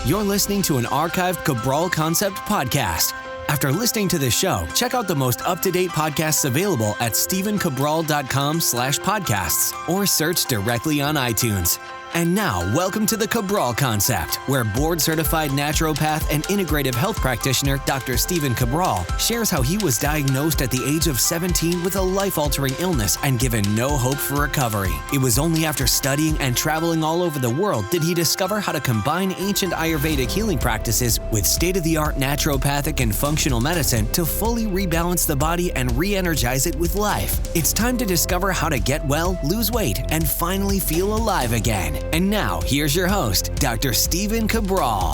You're listening to an archived Cabral Concept podcast. After listening to this show, check out the most up-to-date podcasts available at stephencabral.com/podcasts or search directly on iTunes. And now, welcome to the Cabral Concept, where board-certified naturopath and integrative health practitioner Dr. Stephen Cabral shares how he was diagnosed at the age of 17 with a life-altering illness and given no hope for recovery. It was only after studying and traveling all over the world did he discover how to combine ancient Ayurvedic healing practices with state-of-the-art naturopathic and functional medicine to fully rebalance the body and re-energize it with life. It's time to discover how to get well, lose weight, and finally feel alive again. And now, here's your host, Dr. Stephen Cabral.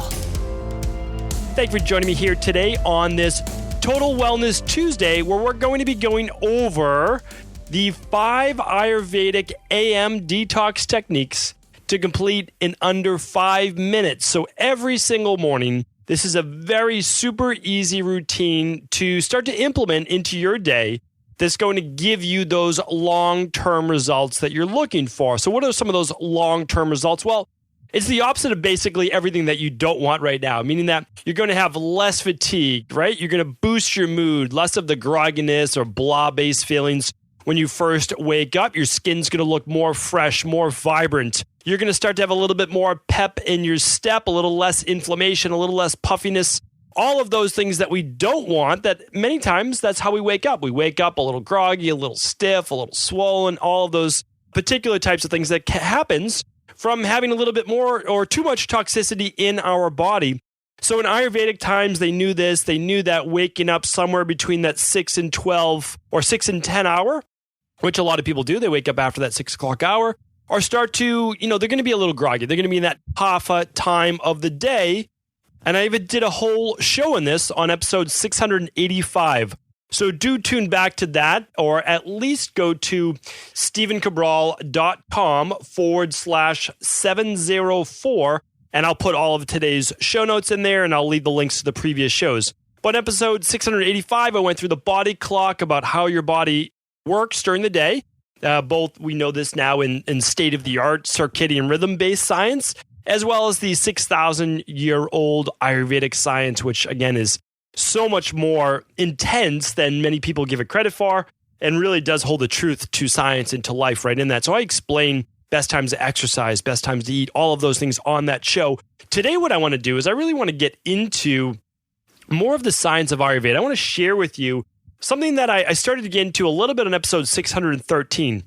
Thank you for joining me here today on this Total Wellness Tuesday, where we're going to be going over the 5 Ayurvedic AM detox techniques to complete in under 5 minutes. So every single morning, this is a very super easy routine to start to implement into your day that's going to give you those long-term results that you're looking for. So what are some of those long-term results? Well, it's the opposite of basically everything that you don't want right now, meaning that you're going to have less fatigue, right? You're going to boost your mood, less of the grogginess or blah-based feelings when you first wake up. Your skin's going to look more fresh, more vibrant. You're going to start to have a little bit more pep in your step, a little less inflammation, a little less puffiness. All of those things that we don't want, that many times that's how we wake up. We wake up a little groggy, a little stiff, a little swollen, all of those particular types of things that happens from having a little bit more or too much toxicity in our body. So in Ayurvedic times, they knew this. They knew that waking up somewhere between that 6 and 12 or 6 and 10 hour, which a lot of people do. They wake up after that 6 o'clock hour or start to, they're going to be a little groggy. They're going to be in that kapha time of the day. And I even did a whole show on this on episode 685. So do tune back to that, or at least go to stephencabral.com/704, and I'll put all of today's show notes in there, and I'll leave the links to the previous shows. But in episode 685, I went through the body clock, about how your body works during the day. Both, we know this now in state-of-the-art circadian rhythm-based science, as well as the 6,000-year-old Ayurvedic science, which, again, is so much more intense than many people give it credit for, and really does hold the truth to science and to life right in that. So I explain best times to exercise, best times to eat, all of those things on that show. Today, what I want to do is I really want to get into more of the science of Ayurveda. I want to share with you something that I started to get into a little bit on episode 613.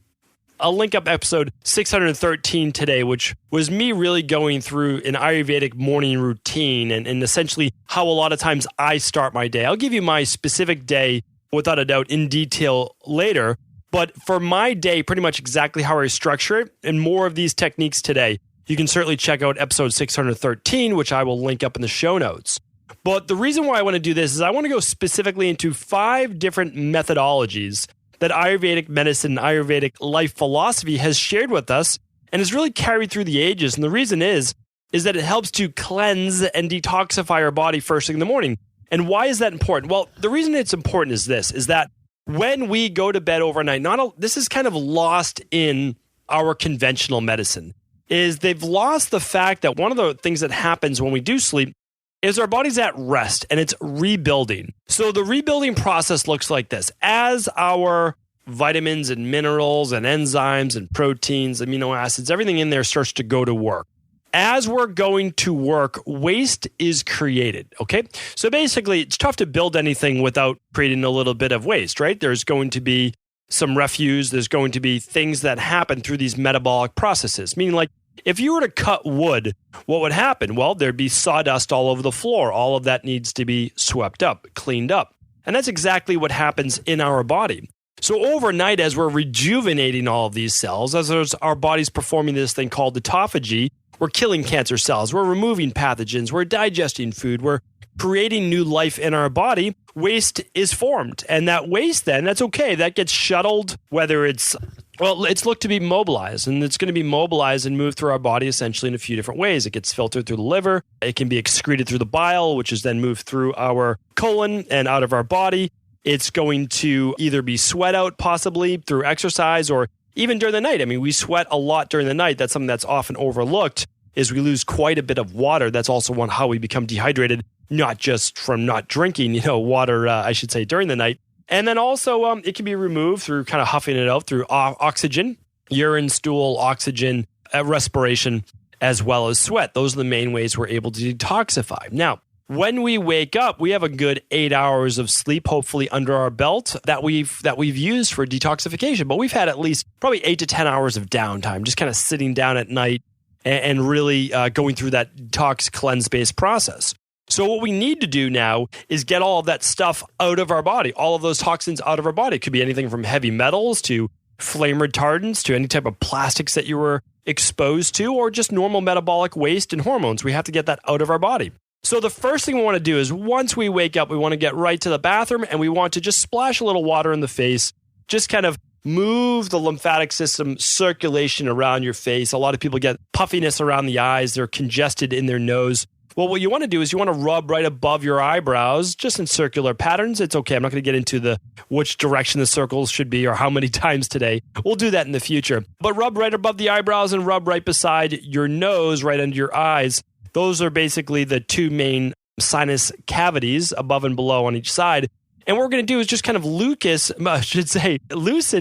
I'll link up episode 613 today, which was me really going through an Ayurvedic morning routine and essentially how a lot of times I start my day. I'll give you my specific day without a doubt in detail later, but for my day, pretty much exactly how I structure it and more of these techniques today. You can certainly check out episode 613, which I will link up in the show notes. But the reason why I want to do this is I want to go specifically into 5 different methodologies that Ayurvedic medicine, Ayurvedic life philosophy has shared with us and has really carried through the ages. And the reason is that it helps to cleanse and detoxify our body first thing in the morning. And why is that important? Well, the reason it's important is this, is that when we go to bed overnight, this is kind of lost in our conventional medicine, is they've lost the fact that one of the things that happens when we do sleep is our body's at rest and it's rebuilding. So the rebuilding process looks like this. As our vitamins and minerals and enzymes and proteins, amino acids, everything in there starts to go to work. As we're going to work, waste is created, okay? So basically, it's tough to build anything without creating a little bit of waste, right? There's going to be some refuse. There's going to be things that happen through these metabolic processes, meaning like, if you were to cut wood, what would happen? Well, there'd be sawdust all over the floor. All of that needs to be swept up, cleaned up. And that's exactly what happens in our body. So overnight, as we're rejuvenating all of these cells, as our body's performing this thing called autophagy, we're killing cancer cells, we're removing pathogens, we're digesting food, we're creating new life in our body. Waste is formed. And that waste then, that's okay. That gets shuttled, whether it's looked to be mobilized, and it's going to be mobilized and moved through our body essentially in a few different ways. It gets filtered through the liver. It can be excreted through the bile, which is then moved through our colon and out of our body. It's going to either be sweat out possibly through exercise or even during the night. I mean, we sweat a lot during the night. That's something that's often overlooked. is we lose quite a bit of water. That's also how we become dehydrated, not just from not drinking, water, I should say, during the night. And then also it can be removed through kind of huffing it out through oxygen, urine, stool, oxygen, respiration, as well as sweat. Those are the main ways we're able to detoxify. Now, when we wake up, we have a good 8 hours of sleep, hopefully under our belt, that we've used for detoxification. But we've had at least probably 8 to 10 hours of downtime, just kind of sitting down at night and really going through that detox cleanse-based process. So what we need to do now is get all of that stuff out of our body, all of those toxins out of our body. It could be anything from heavy metals to flame retardants to any type of plastics that you were exposed to, or just normal metabolic waste and hormones. We have to get that out of our body. So the first thing we want to do is once we wake up, we want to get right to the bathroom and we want to just splash a little water in the face, just kind of move the lymphatic system circulation around your face. A lot of people get puffiness around the eyes. They're congested in their nose. Well, what you want to do is you want to rub right above your eyebrows, just in circular patterns. It's okay. I'm not going to get into which direction the circles should be or how many times today. We'll do that in the future. But rub right above the eyebrows and rub right beside your nose, right under your eyes. Those are basically the two main sinus cavities, above and below on each side. And what we're going to do is just kind of loosen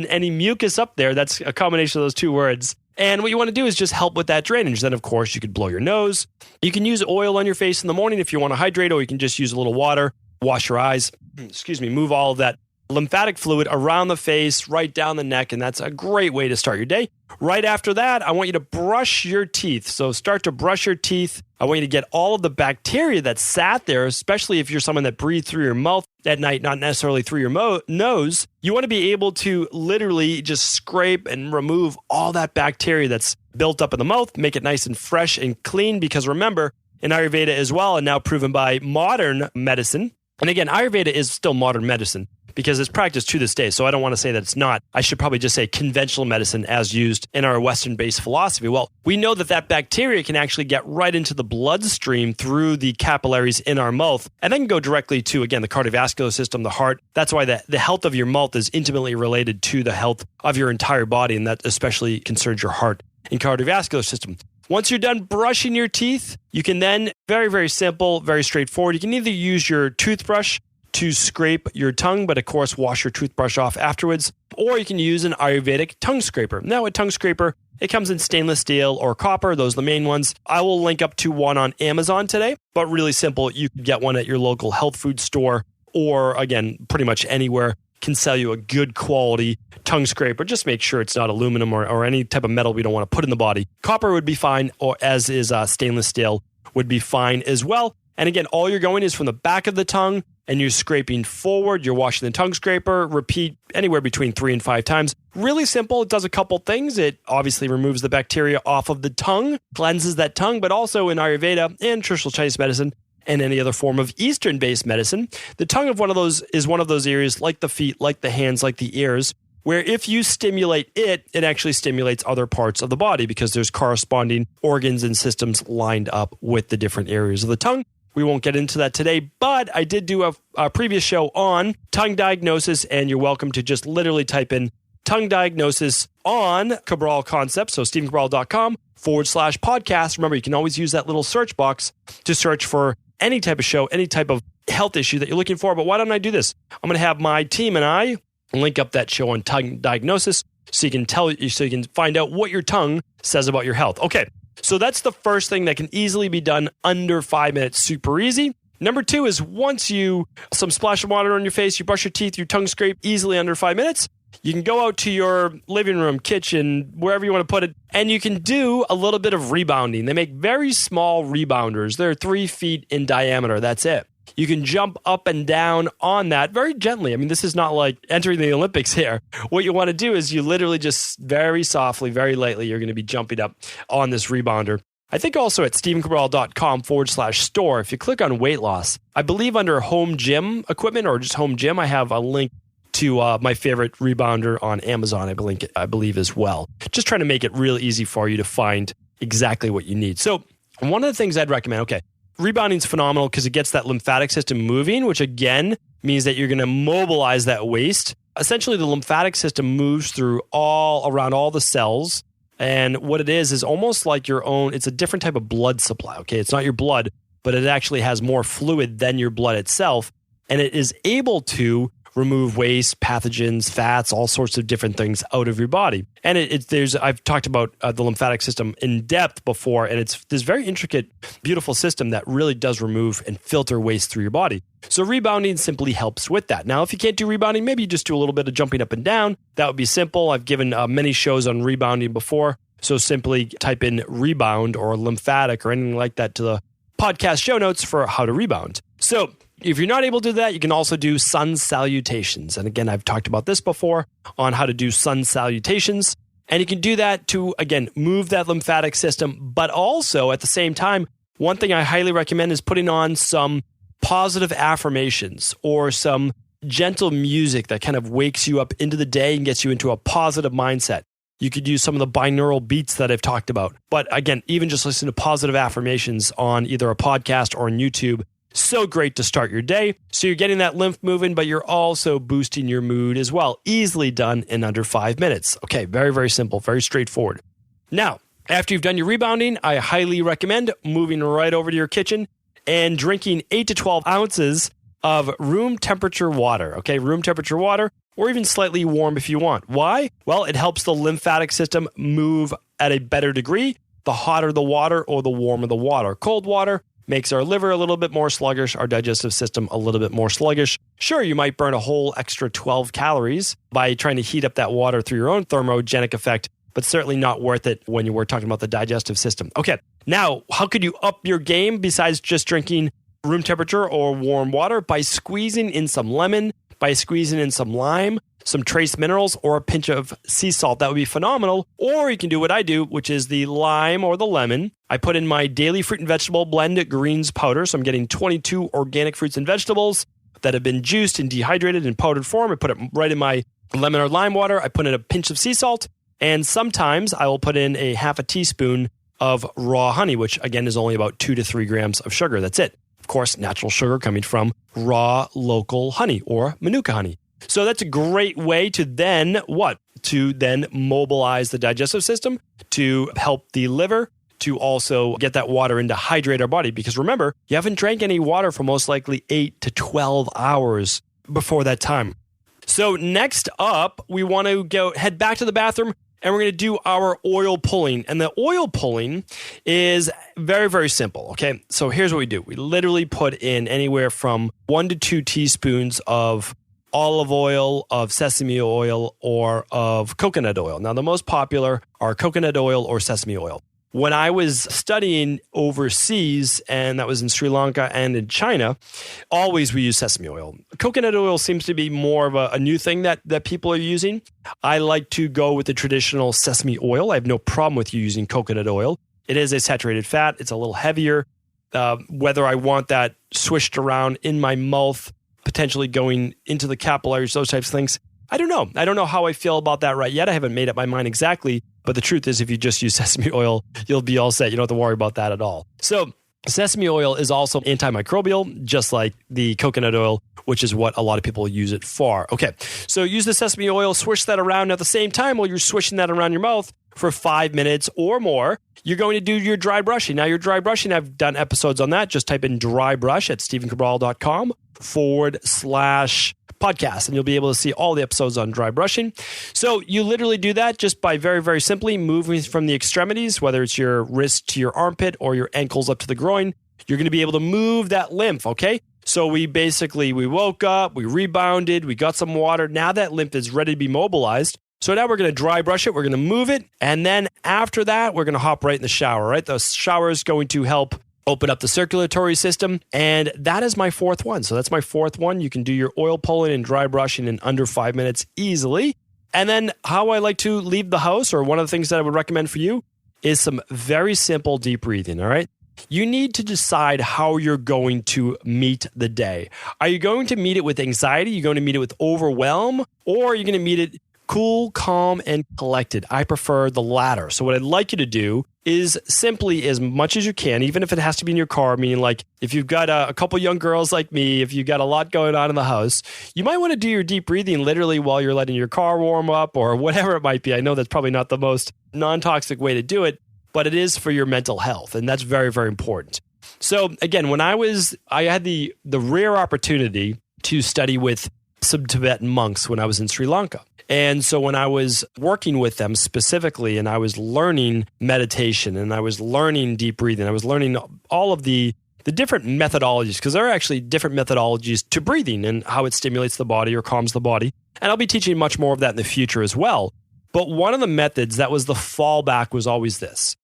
any mucus up there. That's a combination of those two words. And what you want to do is just help with that drainage. Then, of course, you could blow your nose. You can use oil on your face in the morning if you want to hydrate, or you can just use a little water, wash your eyes, move all of that lymphatic fluid around the face, right down the neck, and that's a great way to start your day. Right after that, I want you to brush your teeth. So start to brush your teeth. I want you to get all of the bacteria that sat there, especially if you're someone that breathed through your mouth at night, not necessarily through your nose. You want to be able to literally just scrape and remove all that bacteria that's built up in the mouth, make it nice and fresh and clean, because remember, in Ayurveda as well, and now proven by modern medicine, and again, Ayurveda is still modern medicine, because it's practiced to this day. So I don't want to say that it's not. I should probably just say conventional medicine as used in our Western-based philosophy. Well, we know that bacteria can actually get right into the bloodstream through the capillaries in our mouth, and then go directly to, again, the cardiovascular system, the heart. That's why the health of your mouth is intimately related to the health of your entire body, and that especially concerns your heart and cardiovascular system. Once you're done brushing your teeth, you can then, very, very simple, very straightforward, you can either use your toothbrush to scrape your tongue, but of course, wash your toothbrush off afterwards. Or you can use an Ayurvedic tongue scraper. Now, a tongue scraper, it comes in stainless steel or copper. Those are the main ones. I will link up to one on Amazon today, but really simple. You can get one at your local health food store, or again, pretty much anywhere can sell you a good quality tongue scraper. Just make sure it's not aluminum or any type of metal we don't want to put in the body. Copper would be fine, or as is stainless steel would be fine as well. And again, all you're going is from the back of the tongue, and you're scraping forward. You're washing the tongue scraper. Repeat anywhere between 3 and 5 times. Really simple. It does a couple things. It obviously removes the bacteria off of the tongue, cleanses that tongue, but also in Ayurveda and traditional Chinese medicine and any other form of Eastern-based medicine, the tongue is one of those areas, like the feet, like the hands, like the ears, where if you stimulate it actually stimulates other parts of the body, because there's corresponding organs and systems lined up with the different areas of the tongue. We won't get into that today, but I did do a previous show on tongue diagnosis, and you're welcome to just literally type in tongue diagnosis on Cabral Concepts, so StephenCabral.com/podcast. Remember, you can always use that little search box to search for any type of show, any type of health issue that you're looking for. But why don't I do this? I'm going to have my team and I link up that show on tongue diagnosis so you can find out what your tongue says about your health. Okay. So that's the first thing that can easily be done under 5 minutes, super easy. Number 2 is once some splash of water on your face, you brush your teeth, your tongue scrape easily under 5 minutes. You can go out to your living room, kitchen, wherever you want to put it, and you can do a little bit of rebounding. They make very small rebounders. They're 3 feet in diameter. That's it. You can jump up and down on that very gently. I mean, this is not like entering the Olympics here. What you want to do is you literally just very softly, very lightly, you're going to be jumping up on this rebounder. I think also at StephenCabral.com/store, if you click on weight loss, I believe under home gym equipment or just home gym, I have a link to my favorite rebounder on Amazon, I believe as well. Just trying to make it real easy for you to find exactly what you need. So one of the things I'd recommend, rebounding is phenomenal because it gets that lymphatic system moving, which again means that you're going to mobilize that waste. Essentially, the lymphatic system moves through around all the cells And what it is almost like your own, it's a different type of blood supply, okay? It's not your blood, but it actually has more fluid than your blood itself. And it is able to remove waste, pathogens, fats, all sorts of different things out of your body. And I've talked about the lymphatic system in depth before, and it's this very intricate, beautiful system that really does remove and filter waste through your body. So rebounding simply helps with that. Now, if you can't do rebounding, maybe you just do a little bit of jumping up and down. That would be simple. I've given many shows on rebounding before. So simply type in rebound or lymphatic or anything like that to the podcast show notes for how to rebound. So if you're not able to do that, you can also do sun salutations. And again, I've talked about this before on how to do sun salutations. And you can do that to, again, move that lymphatic system. But also at the same time, one thing I highly recommend is putting on some positive affirmations or some gentle music that kind of wakes you up into the day and gets you into a positive mindset. You could use some of the binaural beats that I've talked about. But again, even just listen to positive affirmations on either a podcast or on YouTube. So great to start your day. So you're getting that lymph moving, but you're also boosting your mood as well. Easily done in under 5 minutes. Okay, very, very simple, very straightforward. Now, after you've done your rebounding, I highly recommend moving right over to your kitchen and drinking 8 to 12 ounces of room temperature water. Okay, room temperature water, or even slightly warm if you want. Why? Well, it helps the lymphatic system move at a better degree. The hotter the water or the warmer the water. Cold water makes our liver a little bit more sluggish, our digestive system a little bit more sluggish. Sure, you might burn a whole extra 12 calories by trying to heat up that water through your own thermogenic effect, but certainly not worth it when you were talking about the digestive system. Okay, now, how could you up your game besides just drinking room temperature or warm water? By squeezing in some lemon, by squeezing in some lime, some trace minerals, or a pinch of sea salt. That would be phenomenal. Or you can do what I do, which is the lime or the lemon. I put in my daily fruit and vegetable blend greens powder. So I'm getting 22 organic fruits and vegetables that have been juiced and dehydrated in powdered form. I put it right in my lemon or lime water. I put in a pinch of sea salt. And sometimes I will put in a half a teaspoon of raw honey, which again is only about 2 to 3 grams of sugar. That's it. Of course, natural sugar coming from raw local honey or Manuka honey. So that's a great way to then what? To then mobilize the digestive system, to help the liver, to also get that water in to hydrate our body. Because remember, you haven't drank any water for most likely 8 to 12 hours before that time. So next up, we want to head back to the bathroom and we're going to do our oil pulling. And the oil pulling is very, very simple. Okay. So here's what we do. We literally put in anywhere from 1 to 2 teaspoons of olive oil, of sesame oil, or of coconut oil. Now, the most popular are coconut oil or sesame oil. When I was studying overseas, and that was in Sri Lanka and in China, always we use sesame oil. Coconut oil seems to be more of a new thing that people are using. I like to go with the traditional sesame oil. I have no problem with you using coconut oil. It is a saturated fat. It's a little heavier. Whether I want that swished around in my mouth, potentially going into the capillaries, those types of things, I don't know. I don't know how I feel about that right yet. I haven't made up my mind exactly. But the truth is, if you just use sesame oil, you'll be all set. You don't have to worry about that at all. So sesame oil is also antimicrobial, just like the coconut oil, which is what a lot of people use it for. Okay, so use the sesame oil, swish that around. At the same time, while you're swishing that around your mouth for 5 minutes or more, you're going to do your dry brushing. Now, your dry brushing, I've done episodes on that. Just type in dry brush at stephencabral.com/podcast, and you'll be able to see all the episodes on dry brushing. So you literally do that just by very, very simply moving from the extremities, whether it's your wrist to your armpit or your ankles up to the groin. You're going to be able to move that lymph, okay? So we woke up, we rebounded, we got some water. Now that lymph is ready to be mobilized. So now we're going to dry brush it, we're going to move it, and then after that, we're going to hop right in the shower, right? The shower is going to help open up the circulatory system, and that is my fourth one. So that's my fourth one. You can do your oil pulling and dry brushing in under 5 minutes easily. And then how I like to leave the house, or one of the things that I would recommend for you, is some very simple deep breathing, all right? You need to decide how you're going to meet the day. Are you going to meet it with anxiety? Are you going to meet it with overwhelm? Or are you going to meet it cool, calm, and collected? I prefer the latter. So what I'd like you to do is simply, as much as you can, even if it has to be in your car, meaning like if you've got a couple young girls like me, if you've got a lot going on in the house, you might want to do your deep breathing literally while you're letting your car warm up or whatever it might be. I know that's probably not the most non-toxic way to do it, but it is for your mental health. And that's very, very important. So again, when I had the rare opportunity to study with some Tibetan monks when I was in Sri Lanka. And so when I was working with them specifically, and I was learning meditation, and I was learning deep breathing, I was learning all of the different methodologies, because there are actually different methodologies to breathing and how it stimulates the body or calms the body. And I'll be teaching much more of that in the future as well. But one of the methods that was the fallback was always this,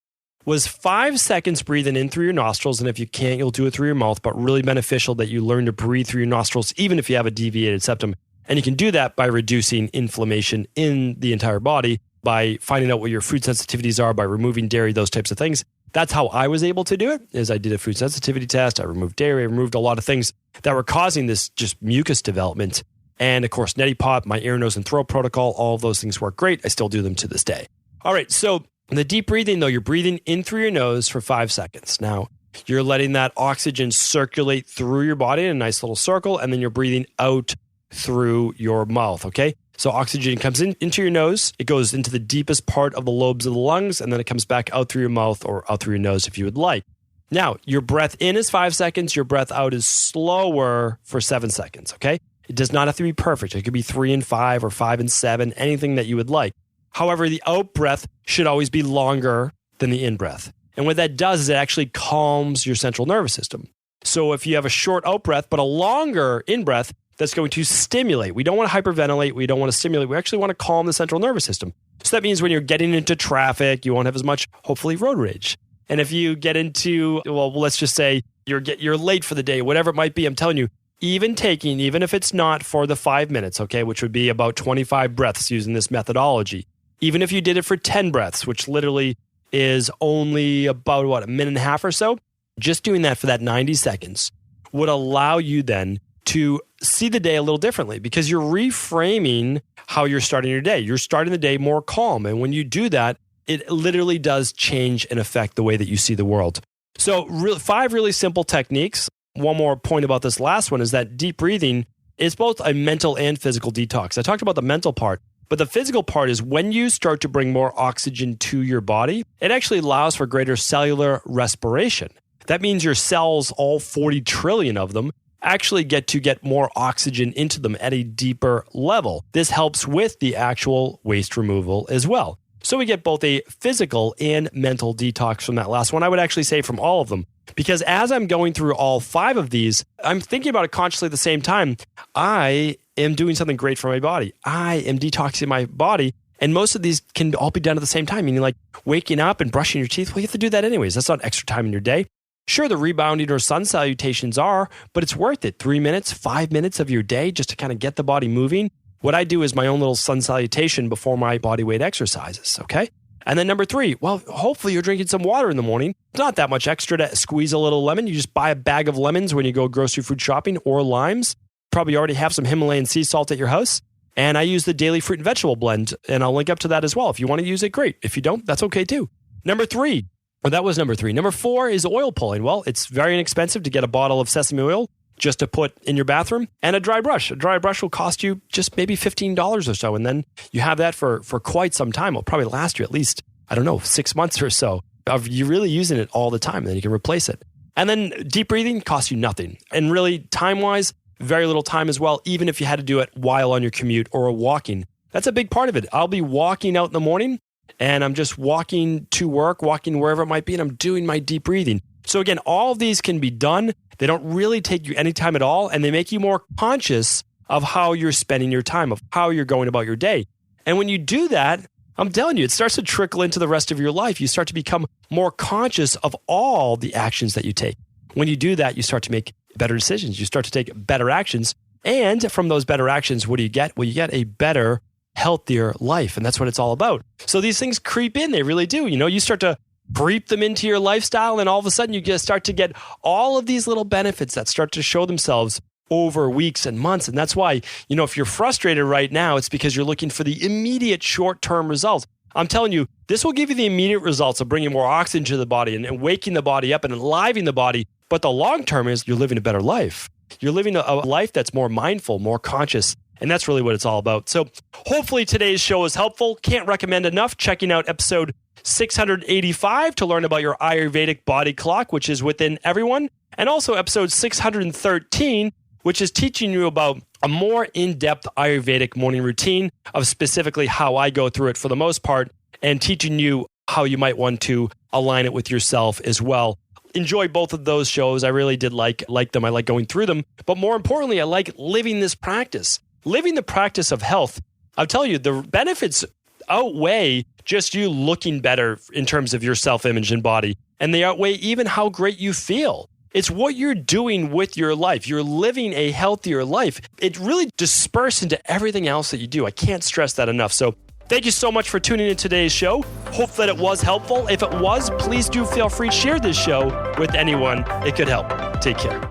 was 5 seconds breathing in through your nostrils. And if you can't, you'll do it through your mouth, but really beneficial that you learn to breathe through your nostrils, even if you have a deviated septum. And you can do that by reducing inflammation in the entire body, by finding out what your food sensitivities are, by removing dairy, those types of things. That's how I was able to do it, is I did a food sensitivity test. I removed dairy. I removed a lot of things that were causing this just mucus development. And of course, neti pot, my ear, nose, and throat protocol, all of those things work great. I still do them to this day. All right, so the deep breathing, though, you're breathing in through your nose for 5 seconds. Now, you're letting that oxygen circulate through your body in a nice little circle, and then you're breathing out through your mouth, okay? So oxygen comes into your nose, it goes into the deepest part of the lobes of the lungs, and then it comes back out through your mouth or out through your nose if you would like. Now, your breath in is 5 seconds, your breath out is slower for 7 seconds, okay? It does not have to be perfect. It could be 3 and 5 or 5 and 7, anything that you would like. However, the out breath should always be longer than the in breath. And what that does is it actually calms your central nervous system. So if you have a short out breath, but a longer in breath, that's going to stimulate. We don't want to hyperventilate. We don't want to stimulate. We actually want to calm the central nervous system. So that means when you're getting into traffic, you won't have as much, hopefully, road rage. And if you get into, well, let's just say you're late for the day, whatever it might be, I'm telling you, even if it's not for the 5 minutes, okay, which would be about 25 breaths using this methodology, even if you did it for 10 breaths, which literally is only about, a minute and a half or so, just doing that for that 90 seconds would allow you then to see the day a little differently, because you're reframing how you're starting your day. You're starting the day more calm. And when you do that, it literally does change and affect the way that you see the world. So 5 really simple techniques. One more point about this last one is that deep breathing is both a mental and physical detox. I talked about the mental part, but the physical part is when you start to bring more oxygen to your body, it actually allows for greater cellular respiration. That means your cells, all 40 trillion of them, actually get more oxygen into them at a deeper level. This helps with the actual waste removal as well. So we get both a physical and mental detox from that last one. I would actually say from all of them, because as I'm going through all 5 of these, I'm thinking about it consciously at the same time. I am doing something great for my body. I am detoxing my body. And most of these can all be done at the same time, meaning like waking up and brushing your teeth. Well, you have to do that anyways. That's not extra time in your day. Sure, the rebounding or sun salutations are, but it's worth it. 3 minutes, 5 minutes of your day just to kind of get the body moving. What I do is my own little sun salutation before my body weight exercises, okay? And then number 3, well, hopefully you're drinking some water in the morning. It's not that much extra to squeeze a little lemon. You just buy a bag of lemons when you go grocery food shopping, or limes. Probably already have some Himalayan sea salt at your house. And I use the daily fruit and vegetable blend, and I'll link up to that as well. If you want to use it, great. If you don't, that's okay too. Number 3. Well, that was number 3. Number 4 is oil pulling. Well, it's very inexpensive to get a bottle of sesame oil just to put in your bathroom, and a dry brush. A dry brush will cost you just maybe $15 or so, and then you have that for quite some time. It'll probably last you at least, 6 months or so of you really using it all the time, and then you can replace it. And then deep breathing costs you nothing. And really, time-wise, very little time as well, even if you had to do it while on your commute or walking. That's a big part of it. I'll be walking out in the morning, and I'm just walking to work, walking wherever it might be, and I'm doing my deep breathing. So again, all of these can be done. They don't really take you any time at all, and they make you more conscious of how you're spending your time, of how you're going about your day. And when you do that, I'm telling you, it starts to trickle into the rest of your life. You start to become more conscious of all the actions that you take. When you do that, you start to make better decisions. You start to take better actions. And from those better actions, what do you get? Well, you get a better, healthier life. And that's what it's all about. So these things creep in. They really do. You start to creep them into your lifestyle, and all of a sudden you just start to get all of these little benefits that start to show themselves over weeks and months. And that's why, if you're frustrated right now, it's because you're looking for the immediate short-term results. I'm telling you, this will give you the immediate results of bringing more oxygen to the body and waking the body up and enlivening the body. But the long-term is you're living a better life. You're living a life that's more mindful, more conscious. And that's really what it's all about. So hopefully today's show is helpful. Can't recommend enough checking out episode 685 to learn about your Ayurvedic body clock, which is within everyone, and also episode 613, which is teaching you about a more in-depth Ayurvedic morning routine of specifically how I go through it for the most part, and teaching you how you might want to align it with yourself as well. Enjoy both of those shows. I really did like them. I like going through them. But more importantly, I like living this practice. Living the practice of health. I'll tell you, the benefits outweigh just you looking better in terms of your self-image and body. And they outweigh even how great you feel. It's what you're doing with your life. You're living a healthier life. It really disperses into everything else that you do. I can't stress that enough. So thank you so much for tuning in today's show. Hope that it was helpful. If it was, please do feel free to share this show with anyone it could help. Take care.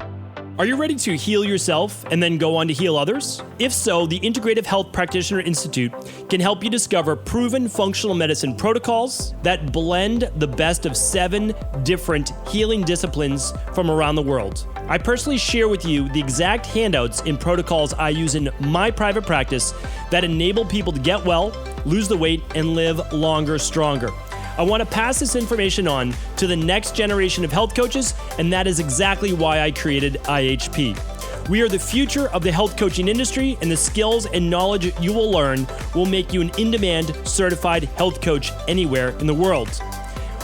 Are you ready to heal yourself and then go on to heal others? If so, the Integrative Health Practitioner Institute can help you discover proven functional medicine protocols that blend the best of 7 different healing disciplines from around the world. I personally share with you the exact handouts and protocols I use in my private practice that enable people to get well, lose the weight, and live longer, stronger. I want to pass this information on to the next generation of health coaches, and that is exactly why I created IHP. We are the future of the health coaching industry, and the skills and knowledge you will learn will make you an in-demand certified health coach anywhere in the world.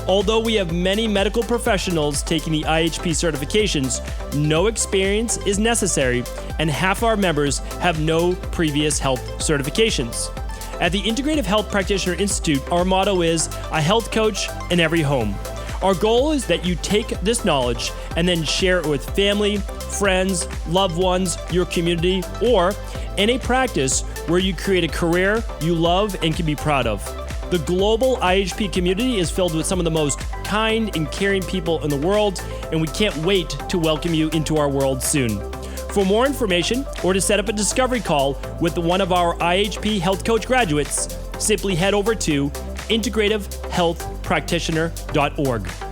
Although we have many medical professionals taking the IHP certifications, no experience is necessary, and half our members have no previous health certifications. At the Integrative Health Practitioner Institute, our motto is a health coach in every home. Our goal is that you take this knowledge and then share it with family, friends, loved ones, your community, or in a practice where you create a career you love and can be proud of. The global IHP community is filled with some of the most kind and caring people in the world, and we can't wait to welcome you into our world soon. For more information or to set up a discovery call with one of our IHP Health Coach graduates, simply head over to integrativehealthpractitioner.org.